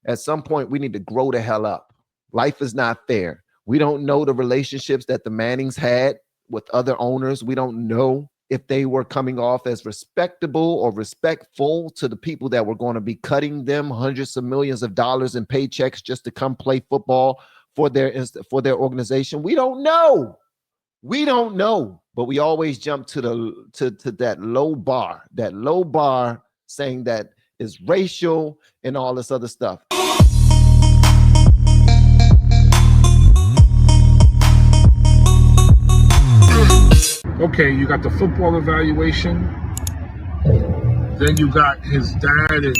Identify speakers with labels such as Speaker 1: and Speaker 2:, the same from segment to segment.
Speaker 1: At some point, we need to grow the hell up. Life is not fair. We don't know the relationships that the Mannings had with other owners. We don't know if they were coming off as respectable or respectful to the people that were going to be cutting them hundreds of millions of dollars in paychecks just to come play football for their organization. We don't know. We don't know, but we always jump to that low bar saying that is racial and all this other stuff.
Speaker 2: Okay, you got the football evaluation. Then you got his dad and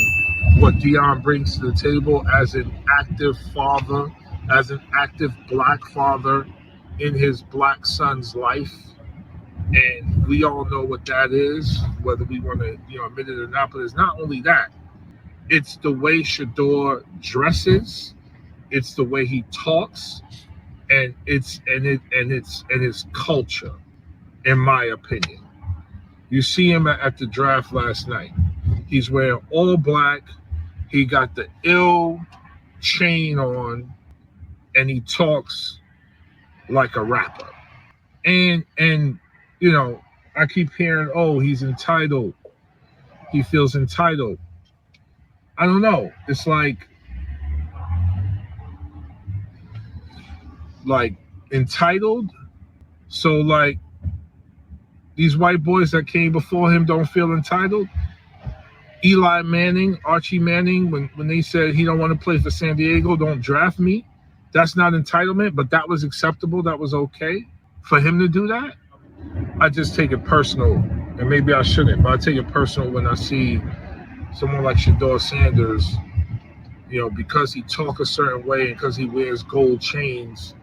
Speaker 2: what Dion brings to the table as an active father, as an active black father in his black son's life. And we all know what that is, whether we want to, admit it or not. But it's not only that; it's the way Shedeur dresses, it's the way he talks, and it's his culture. In my opinion, you see him at the draft last night. He's wearing all black. He got the ill chain on, and he talks like a rapper. And I keep hearing, oh, he's entitled. He feels entitled. I don't know. It's like entitled. So like these white boys that came before him don't feel entitled. Eli Manning, Archie Manning, when they said he don't want to play for San Diego, don't draft me. That's not entitlement, but that was acceptable. That was okay for him to do that. I just take it personal, and maybe I shouldn't, but I take it personal when I see someone like Shedeur Sanders, because he talk a certain way and because he wears gold chains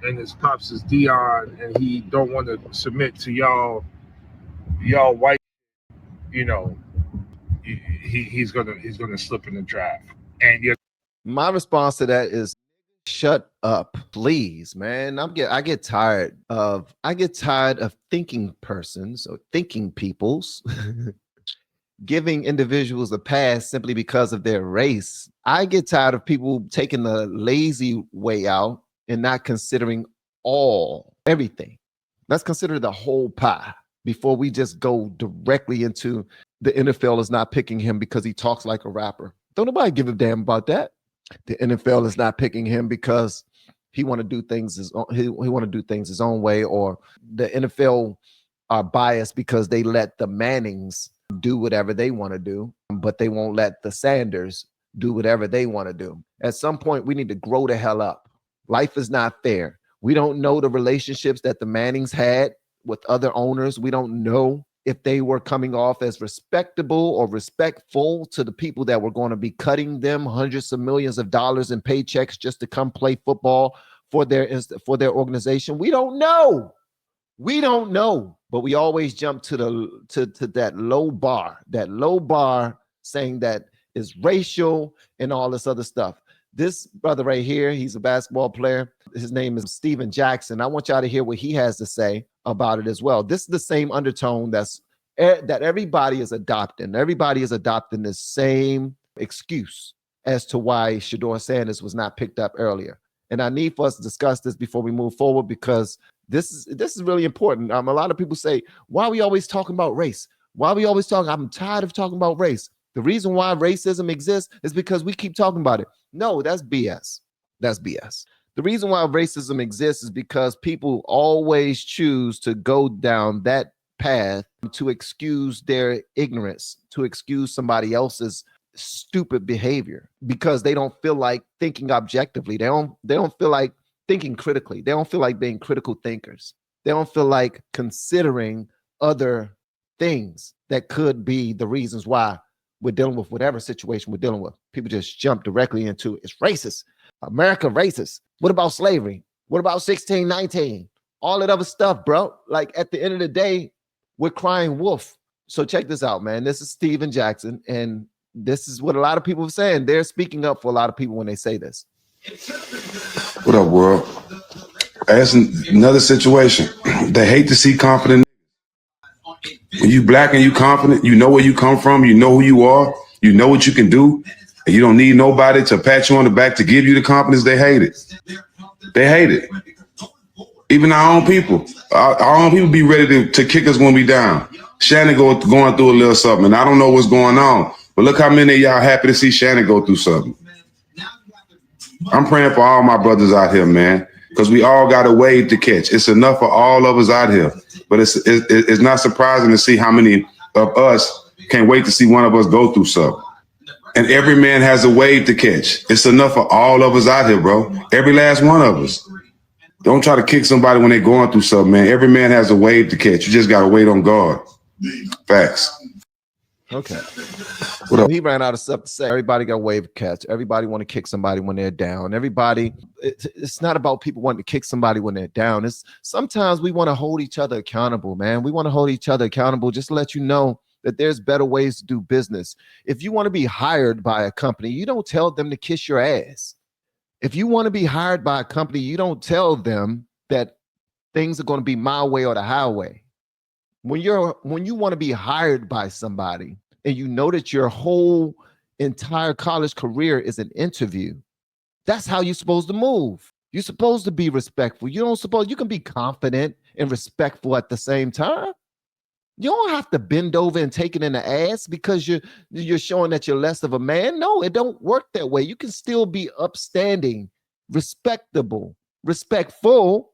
Speaker 2: and his pops is Dion and he don't want to submit to y'all white, he's gonna slip in the draft. And
Speaker 1: my response to that is, shut up, please, man. I get tired of thinking persons or thinking peoples giving individuals a pass simply because of their race. I get tired of people taking the lazy way out and not considering everything. Let's consider the whole pie before we just go directly into the NFL is not picking him because he talks like a rapper. Don't nobody give a damn about that. The NFL is not picking him because he want to do things his own way, or the NFL are biased because they let the Mannings do whatever they want to do, but they won't let the Sanders do whatever they want to do. At some point, we need to grow the hell up. Life is not fair. We don't know the relationships that the Mannings had with other owners. We don't know if they were coming off as respectable or respectful to the people that were going to be cutting them hundreds of millions of dollars in paychecks just to come play football for their organization. We don't know. But we always jump to that low bar saying that is racial and all this other stuff. This brother right here, he's a basketball player. His name is Steven Jackson. I want y'all to hear what he has to say about it as well. This is the same undertone that everybody is adopting. Everybody is adopting the same excuse as to why Shedeur Sanders was not picked up earlier. And I need for us to discuss this before we move forward, because this is really important. A lot of people say, why are we always talking about race? Why are we always talking? I'm tired of talking about race. The reason why racism exists is because we keep talking about it. No, that's BS. That's BS. The reason why racism exists is because people always choose to go down that path to excuse their ignorance, to excuse somebody else's stupid behavior, because they don't feel like thinking objectively. They don't feel like thinking critically. They don't feel like being critical thinkers. They don't feel like considering other things that could be the reasons why we're dealing with whatever situation we're dealing with. People just jump directly into it's racist. America racist. What about slavery? What about 1619? All that other stuff, bro. Like, at the end of the day, we're crying wolf. So check this out, man. This is Steven Jackson, and this is what a lot of people are saying. They're speaking up for a lot of people when they say this.
Speaker 3: What up, world? That's another situation. They hate to see confident. When you black and you confident, you know where you come from, you know who you are, you know what you can do. And you don't need nobody to pat you on the back to give you the confidence. They hate it. They hate it. Even our own people. Our own people be ready to kick us when we down. Shannon going through a little something, and I don't know what's going on. But look how many of y'all happy to see Shannon go through something. I'm praying for all my brothers out here, man, because we all got a wave to catch. It's enough for all of us out here. But it's not surprising to see how many of us can't wait to see one of us go through something. And every man has a wave to catch. It's enough for all of us out here, bro. Every last one of us. Don't try to kick somebody when they're going through something, man. Every man has a wave to catch. You just got to wait on God. Facts.
Speaker 1: Okay. Well, he ran out of stuff to say. Everybody got a wave to catch. Everybody want to kick somebody when they're down. Everybody, it's not about people wanting to kick somebody when they're down. It's sometimes we want to hold each other accountable, man. We want to hold each other accountable just to let you know that there's better ways to do business. If you want to be hired by a company, you don't tell them to kiss your ass. If you want to be hired by a company, you don't tell them that things are going to be my way or the highway. When you want to be hired by somebody and you know that your whole entire college career is an interview, that's how you're supposed to move. You're supposed to be respectful. You can be confident and respectful at the same time. You don't have to bend over and take it in the ass because you're showing that you're less of a man. No, it don't work that way. You can still be upstanding, respectable, respectful,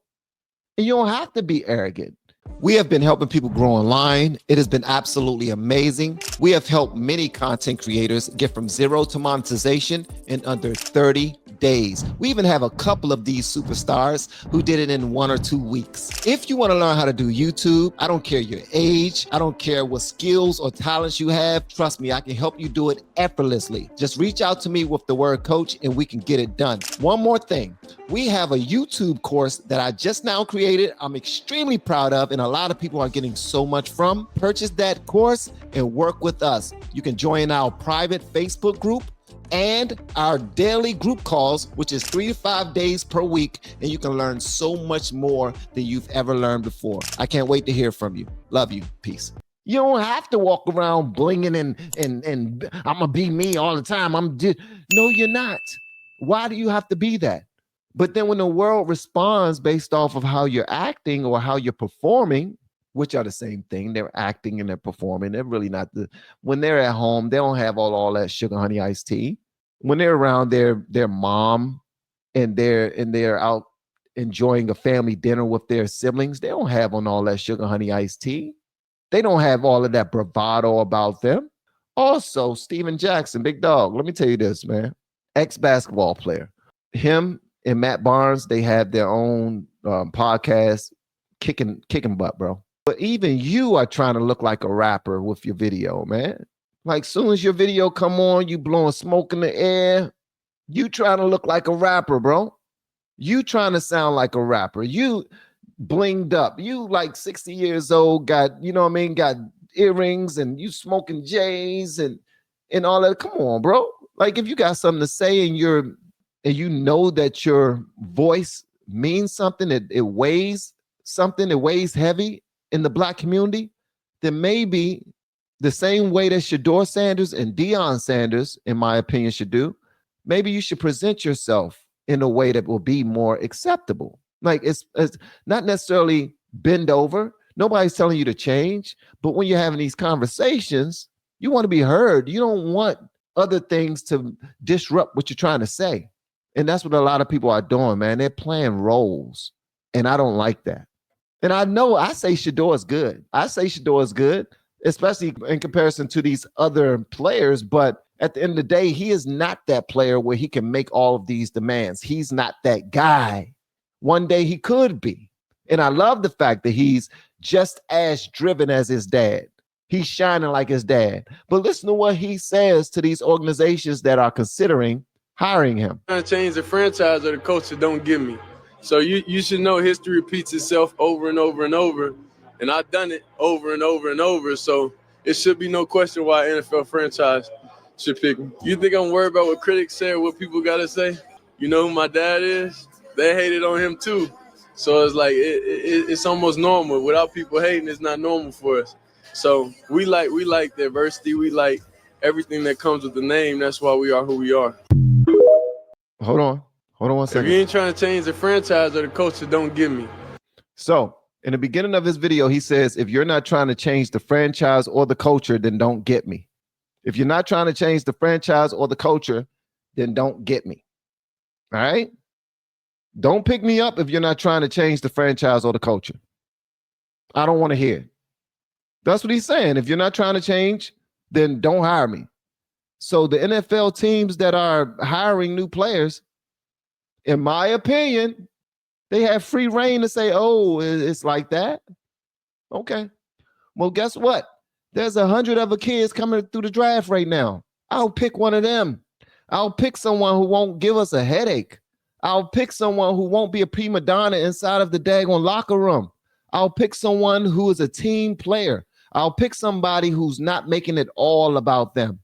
Speaker 1: and you don't have to be arrogant. We have been helping people grow online. It has been absolutely amazing. We have helped many content creators get from zero to monetization in under 30 days. We even have a couple of these superstars who did it in 1 or 2 weeks. If you want to learn how to do YouTube, I don't care your age, I don't care what skills or talents you have, trust me, I can help you do it effortlessly. Just reach out to me with the word coach and we can get it done. One more thing, we have a YouTube course that I just now created. I'm extremely proud of, and a lot of people are getting so much from. Purchase that course and work with us. You can join our private Facebook group and our daily group calls, which is 3 to 5 days per week, and you can learn so much more than you've ever learned before. I can't wait to hear from you. Love you. Peace. You don't have to walk around blinging and I'm gonna be me all the time. No, you're not. Why do you have to be that? But then when the world responds based off of how you're acting or how you're performing, which are the same thing, they're acting and they're performing. They're really not when they're at home, they don't have all that sugar honey iced tea. When they're around their mom and they're out enjoying a family dinner with their siblings, they don't have on all that sugar honey iced tea. They don't have all of that bravado about them. Also, Steven Jackson, big dog, let me tell you this, man. Ex-basketball player. Him and Matt Barnes, they have their own podcast, kicking butt, bro. But even you are trying to look like a rapper with your video, man. Like soon as your video come on, you blowing smoke in the air. You trying to look like a rapper, bro. You trying to sound like a rapper. You blinged up. You like 60 years old, got earrings and you smoking J's and all that. Come on, bro. Like if you got something to say and you know that your voice means something, it weighs something, it weighs heavy in the Black community, then maybe the same way that Shedeur Sanders and Deion Sanders, in my opinion, should do, maybe you should present yourself in a way that will be more acceptable. Like it's not necessarily bend over. Nobody's telling you to change, but when you're having these conversations, you want to be heard. You don't want other things to disrupt what you're trying to say. And that's what a lot of people are doing, man. They're playing roles. And I don't like that. And I know I say Shedeur is good. I say Shedeur is good, especially in comparison to these other players. But at the end of the day, he is not that player where he can make all of these demands. He's not that guy. One day he could be. And I love the fact that he's just as driven as his dad. He's shining like his dad. But listen to what he says to these organizations that are considering hiring him.
Speaker 4: Trying to change the franchise or the coach that don't give me. So you should know history repeats itself over and over and over. And I've done it over and over and over. So it should be no question why NFL franchise should pick me. You think I'm worried about what critics say or what people got to say? You know who my dad is? They hated on him too. So it's like it's almost normal. Without people hating, it's not normal for us. So we like diversity. We like everything that comes with the name. That's why we are who we are.
Speaker 1: Hold on one
Speaker 4: If
Speaker 1: second.
Speaker 4: you ain't trying to change the franchise or the culture, don't give me.
Speaker 1: So in the beginning of his video, he says, if you're not trying to change the franchise or the culture, then don't get me. If you're not trying to change the franchise or the culture, then don't get me. All right? Don't pick me up if you're not trying to change the franchise or the culture. I don't want to hear it. That's what he's saying. If you're not trying to change, then don't hire me. So the NFL teams that are hiring new players, in my opinion, they have free reign to say, oh, it's like that. Okay. Well, guess what? There's 100 other kids coming through the draft right now. I'll pick one of them. I'll pick someone who won't give us a headache. I'll pick someone who won't be a prima donna inside of the daggone locker room. I'll pick someone who is a team player. I'll pick somebody who's not making it all about them.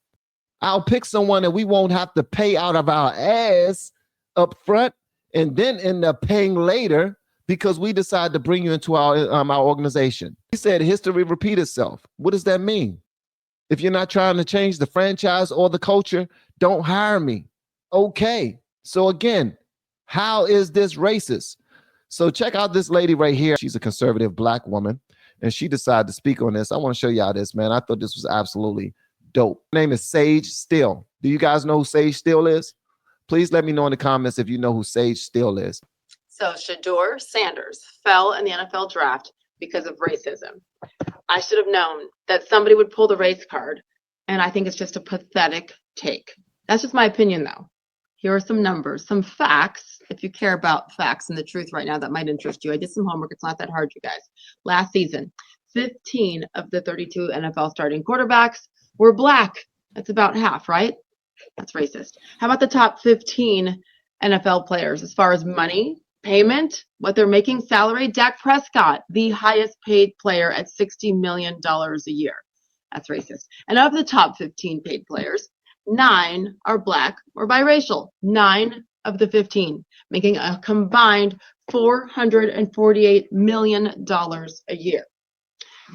Speaker 1: I'll pick someone that we won't have to pay out of our ass up front and then end up paying later because we decide to bring you into our organization. He said history repeat itself. What does that mean? If you're not trying to change the franchise or the culture, don't hire me. Okay. So again, how is this racist? So check out this lady right here. She's a conservative Black woman, and she decided to speak on this. I want to show y'all this, man. I thought this was absolutely dope. Her name is Sage Steele. Do you guys know who Sage Steele is? Please let me know in the comments if you know who Sage Steele is.
Speaker 5: So Shedeur Sanders fell in the NFL draft because of racism. I should have known that somebody would pull the race card, and I think it's just a pathetic take. That's just my opinion, though. Here are some numbers, some facts. If you care about facts and the truth right now, that might interest you. I did some homework. It's not that hard, you guys. Last season, 15 of the 32 NFL starting quarterbacks were Black. That's about half, right? That's racist. How about the top 15 NFL players as far as money, payment, what they're making, salary? Dak Prescott, the highest paid player at $60 million a year. That's racist. And of the top 15 paid players, 9 are Black or biracial. 9 of the 15, making a combined $448 million a year.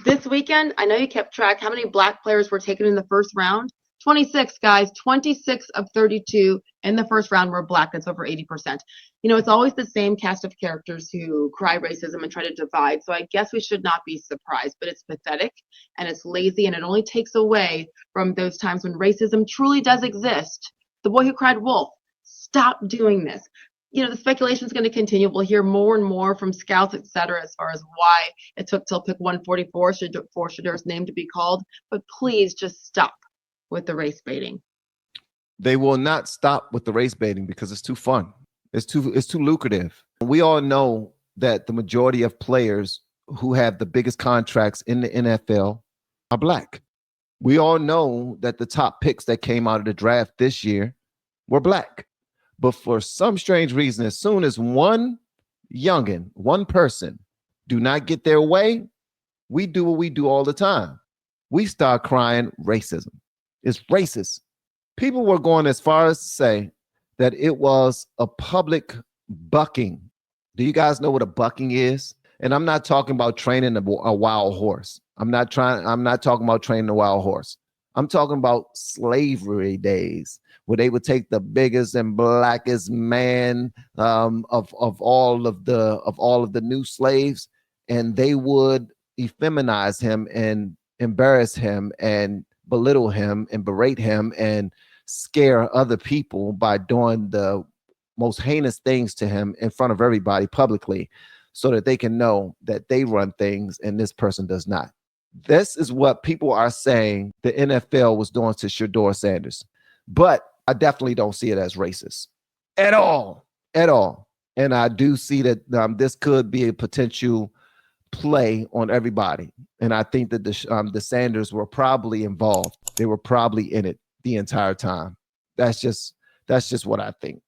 Speaker 5: This weekend, I know you kept track how many Black players were taken in the first round. 26, guys. 26 of 32 in the first round were Black. That's over 80%. You know, it's always the same cast of characters who cry racism and try to divide. So I guess we should not be surprised, but it's pathetic and it's lazy, and it only takes away from those times when racism truly does exist. The boy who cried wolf, stop doing this. You know, the speculation is going to continue. We'll hear more and more from scouts, et cetera, as far as why it took till pick 144 for Shedeur's name to be called. But please just stop with the race baiting.
Speaker 1: They will not stop with the race baiting because it's too fun. It's too lucrative. We all know that the majority of players who have the biggest contracts in the NFL are Black. We all know that the top picks that came out of the draft this year were Black. But for some strange reason, as soon as one youngin, one person do not get their way, we do what we do all the time. We start crying racism. It's racist. People were going as far as to say that it was a public bucking. Do you guys know what a bucking is? And I'm not talking about training a wild horse. I'm not talking about training a wild horse. I'm talking about slavery days where they would take the biggest and blackest man of all of the new slaves, and they would effeminize him and embarrass him and belittle him and berate him and scare other people by doing the most heinous things to him in front of everybody publicly so that they can know that they run things and this person does not. This is what people are saying the NFL was doing to Shedeur Sanders. But I definitely don't see it as racist at all. And I do see that this could be a potential play on everybody. And I think that the Sanders were probably involved. They were probably in it the entire time. That's just what I think.